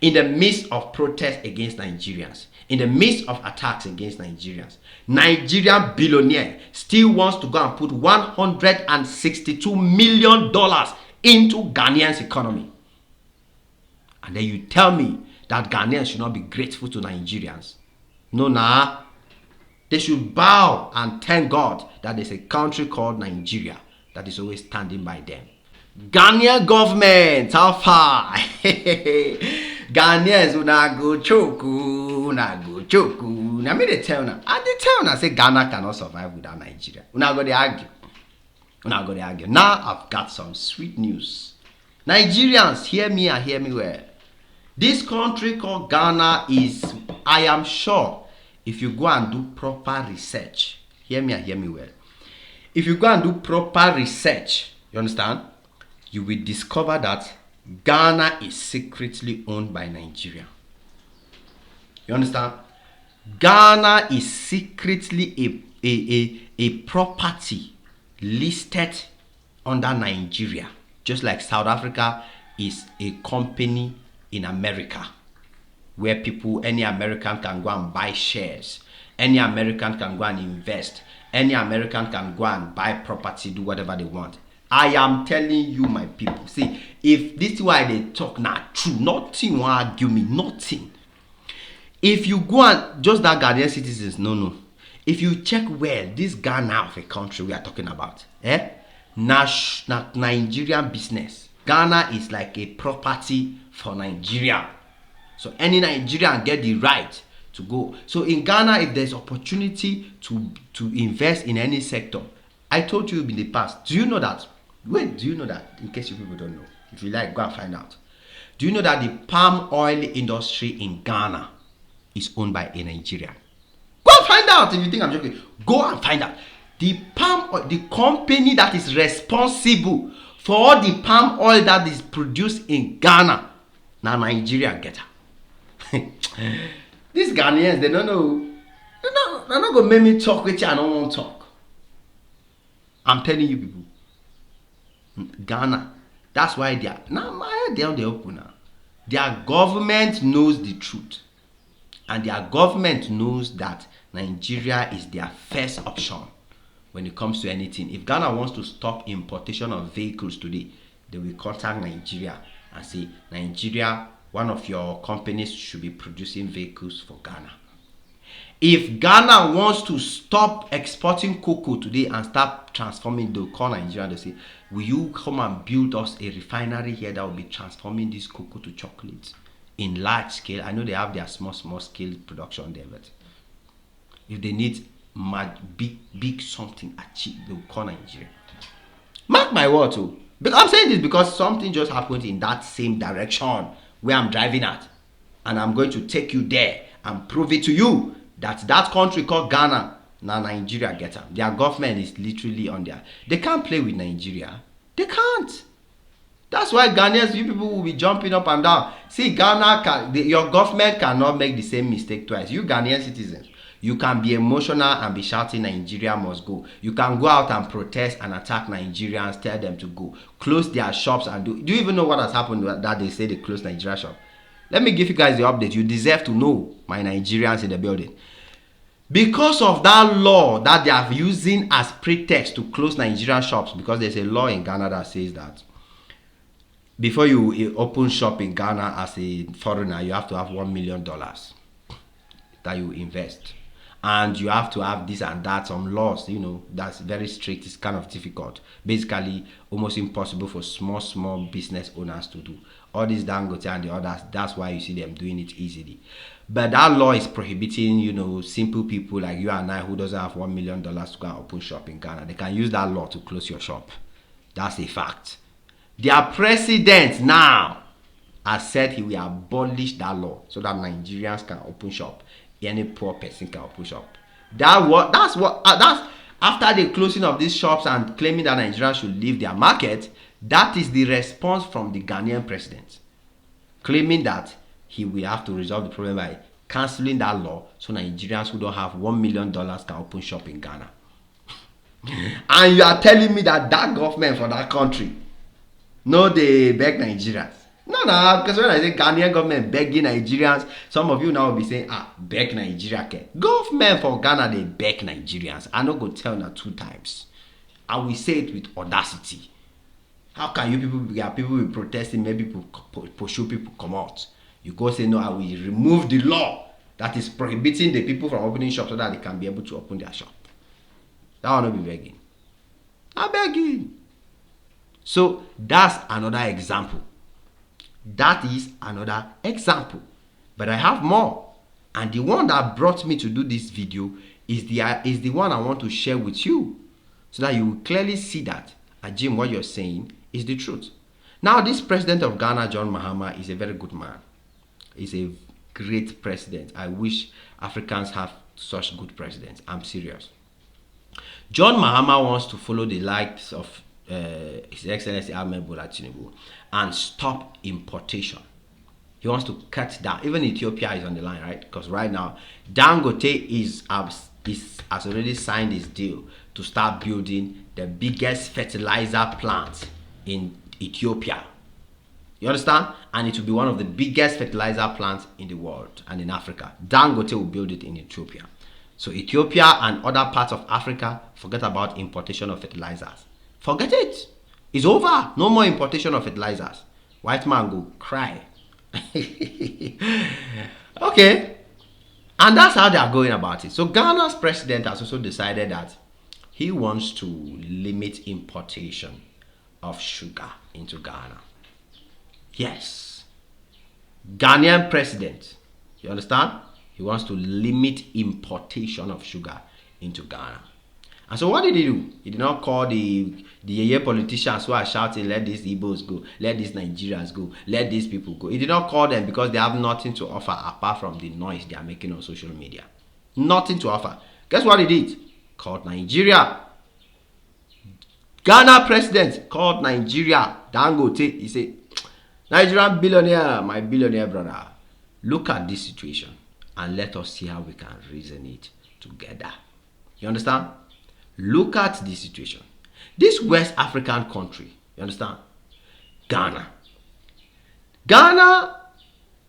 in the midst of protests against Nigerians, in the midst of attacks against Nigerians, Nigerian billionaire still wants to go and put $162 million into Ghanaians' economy. And then you tell me that Ghanaians should not be grateful to Nigerians. No, nah. They should bow and thank God that there's a country called Nigeria that is always standing by them. Ghanaian government, how far? Ghanaians una go choku, una go choku. Now me they tell now, and they tell now say Ghana cannot survive without Nigeria. Una go they argue. Una go they argue. Now I've got some sweet news. Nigerians, hear me and hear me well. This country called Ghana is, I am sure, if you go and do proper research, hear me and hear me well. If you go and do proper research, you understand, you will discover that Ghana is secretly owned by Nigeria. You understand? Ghana is secretly a property listed under Nigeria, just like South Africa is a company in America, where people, any American can go and buy shares, any American can go and invest, any American can go and buy property, do whatever they want. I am telling you, my people, see, if this is why they talk now, true, nothing will argue me, nothing. If you go and, just that Ghanaian citizens, no. If you check well, this Ghana of a country we are talking about, Nigerian business. Ghana is like a property for Nigeria. So any Nigerian get the right to go. So in Ghana, if there's opportunity to invest in any sector, I told you in the past, do you know that? Wait, do you know that? In case you people don't know. If you like, go and find out. Do you know that the palm oil industry in Ghana is owned by a Nigerian? Go and find out if you think I'm joking. Go and find out. The palm oil, the company that is responsible for all the palm oil that is produced in Ghana, now Nigeria get her. These Ghanaians, they don't know. They're not going to make me talk with you. I don't want to talk. I'm telling you people. Ghana, that's why they are now they're on the open now. Their government knows the truth, and their government knows that Nigeria is their first option when it comes to anything. If Ghana wants to stop importation of vehicles today, they will contact Nigeria and say, Nigeria, one of your companies should be producing vehicles for Ghana. If Ghana wants to stop exporting cocoa today and start transforming, they'll call Nigeria and they'll say, will you come and build us a refinery here that will be transforming this cocoa to chocolate in large scale? I know they have their small scale production there, but if they need big something achieved, they'll call Nigeria. Mark my word too. I'm saying this because something just happened in that same direction where I'm driving at, and I'm going to take you there and prove it to you that country called Ghana, now Nigeria get them. Their government is literally on there. They can't play with Nigeria. They can't. That's why Ghanaians, you people will be jumping up and down. See, Ghana, your government cannot make the same mistake twice. You Ghanaian citizens, you can be emotional and be shouting Nigeria must go. You can go out and protest and attack Nigerians, tell them to go. Close their shops and do you even know what has happened that they say they closed Nigeria shop? Let me give you guys the update. You deserve to know, my Nigerians in the building. Because of that law that they are using as pretext to close Nigerian shops, because there's a law in Ghana that says that before you open shop in Ghana as a foreigner, you have to have $1 million that you invest. And you have to have this and that, some laws, that's very strict. It's kind of difficult. Basically, almost impossible for small business owners to do. All these Dangote and the others, that's why you see them doing it easily. But that law is prohibiting, simple people like you and I who doesn't have $1 million to go and open shop in Ghana. They can use that law to close your shop. That's a fact. Their president now has said he will abolish that law so that Nigerians can open shop. Any poor person can open shop. That's after the closing of these shops and claiming that Nigerians should leave their market. That is the response from the Ghanaian president, claiming that he will have to resolve the problem by cancelling that law so Nigerians who don't have $1 million can open shop in Ghana. And you are telling me that government for that country, no, they beg Nigerians. No, no, because when I say Ghanaian government begging Nigerians, some of you now will be saying, beg Nigeria. Okay. Government for Ghana, they beg Nigerians. I not go tell na 2 times. I will say it with audacity. How can you people, people will protesting, maybe people pursue people come out. You go say, no, I will remove the law that is prohibiting the people from opening shops so that they can be able to open their shop. That will not be begging. I'm begging. So that's another example. That is another example. But I have more. And the one that brought me to do this video is the one I want to share with you. So that you will clearly see that, Jim, what you're saying is the truth. Now, this president of Ghana, John Mahama, is a very good man. He's a great president. I wish Africans have such good presidents. I'm serious. John Mahama wants to follow the likes of His Excellency Ahmed Bola Tinubu and stop importation. He wants to cut down. Even Ethiopia is on the line, right? Because right now, Dangote has already signed his deal to start building the biggest fertilizer plant in Ethiopia. You understand? And it will be one of the biggest fertilizer plants in the world and in Africa. Dangote will build it in Ethiopia. So Ethiopia and other parts of Africa, forget about importation of fertilizers. Forget it. It's over. No more importation of fertilizers. White man go cry. Okay. And that's how they are going about it. So Ghana's president has also decided that he wants to limit importation of sugar into Ghana. Yes. Ghanaian president. You understand? He wants to limit importation of sugar into Ghana. And so what did he do? He did not call the Yeye politicians who are shouting, let these Igbos go, let these Nigerians go, let these people go. He did not call them because they have nothing to offer apart from the noise they are making on social media. Nothing to offer. Guess what he did? Called Nigeria. Ghana president called Nigeria. Dangote. He said, Nigerian billionaire, my billionaire brother, look at this situation and let us see how we can reason it together. You understand? Look at this situation. This West African country, you understand? Ghana. Ghana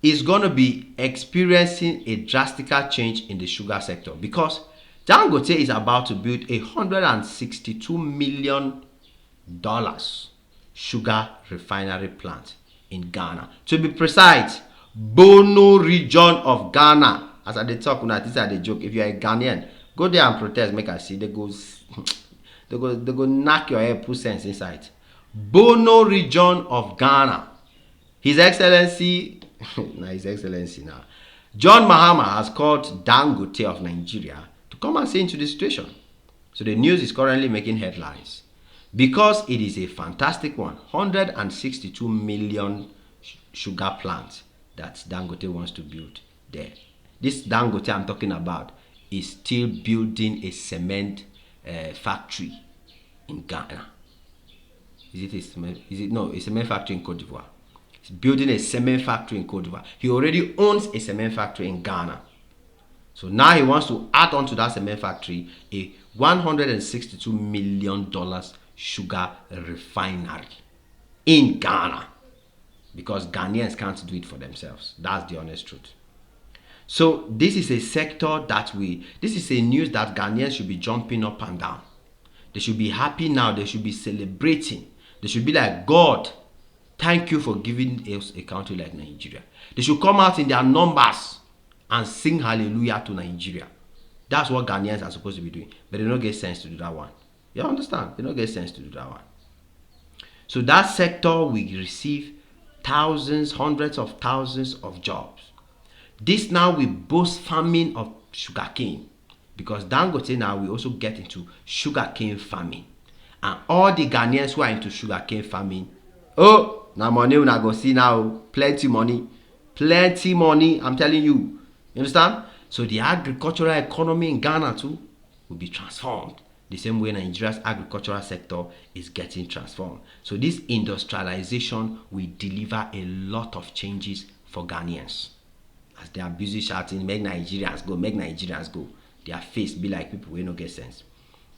is going to be experiencing a drastic change in the sugar sector because Dangote is about to build a $162 million sugar refinery plant in Ghana. To be precise, Bono region of Ghana. As I talk, this is a joke. If you are a Ghanaian, go there and protest. Make I see. They go knock your head, put sense inside. Bono region of Ghana. His Excellency, His Excellency now, John Mahama has called Dangote of Nigeria to come and see into the situation. So the news is currently making headlines because it is a fantastic one. 162 million sugar plant that Dangote wants to build there. This Dangote I'm talking about is still building a cement factory in Ghana. Is it no, a cement factory in Cote d'Ivoire. He's building a cement factory in Cote d'Ivoire. He already owns a cement factory in Ghana. So now he wants to add on to that cement factory a $162 million sugar refinery in Ghana. Because Ghanaians can't do it for themselves. That's the honest truth. So this is a sector this is a news that Ghanaians should be jumping up and down. They should be happy now. They should be celebrating. They should be like, God, thank you for giving us a country like Nigeria. They should come out in their numbers and sing hallelujah to Nigeria. That's what Ghanaians are supposed to be doing. But they don't get sense to do that one. You understand? They don't get sense to do that one. So that sector will receive thousands, hundreds of thousands of jobs. This now will boost farming of sugarcane because Dangote now will also get into sugarcane farming. And all the Ghanaians who are into sugarcane farming, oh, now money una go see now, plenty money, I'm telling you. You understand? So the agricultural economy in Ghana too will be transformed. The same way Nigeria's agricultural sector is getting transformed. So this industrialization will deliver a lot of changes for Ghanaians. As they are busy shouting, make Nigerians go, make Nigerians go. Their face be like people who no get sense.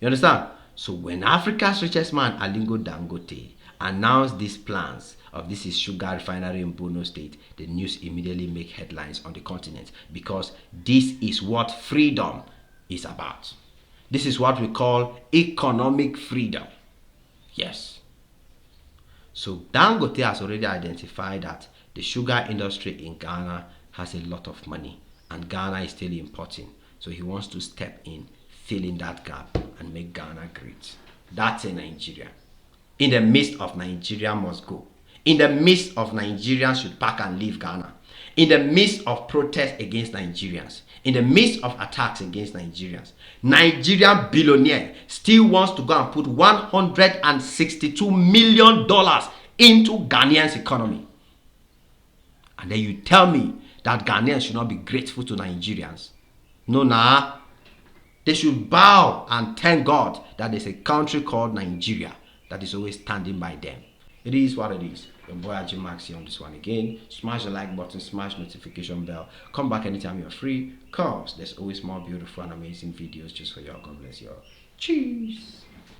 You understand? So when Africa's richest man, Alingo Dangote, announced these plans of this is sugar refinery in Borno State, the news immediately make headlines on the continent, because this is what freedom is about. This is what we call economic freedom. Yes. So Dangote has already identified that the sugar industry in Ghana has a lot of money and Ghana is still importing. So he wants to step in, fill in that gap and make Ghana great. That's in Nigeria. In the midst of Nigeria must go. In the midst of Nigerians should pack and leave Ghana. In the midst of protests against Nigerians. In the midst of attacks against Nigerians. Nigerian billionaire still wants to go and put $162 million into Ghanaians economy. And then you tell me that Ghanaians should not be grateful to Nigerians. No, nah. They should bow and thank God that there's a country called Nigeria that is always standing by them. It is what it is. Your boy Ajay Max here on this one again. Smash the like button, smash notification bell. Come back anytime you're free, cause there's always more beautiful and amazing videos just for you. God bless you all. Cheers.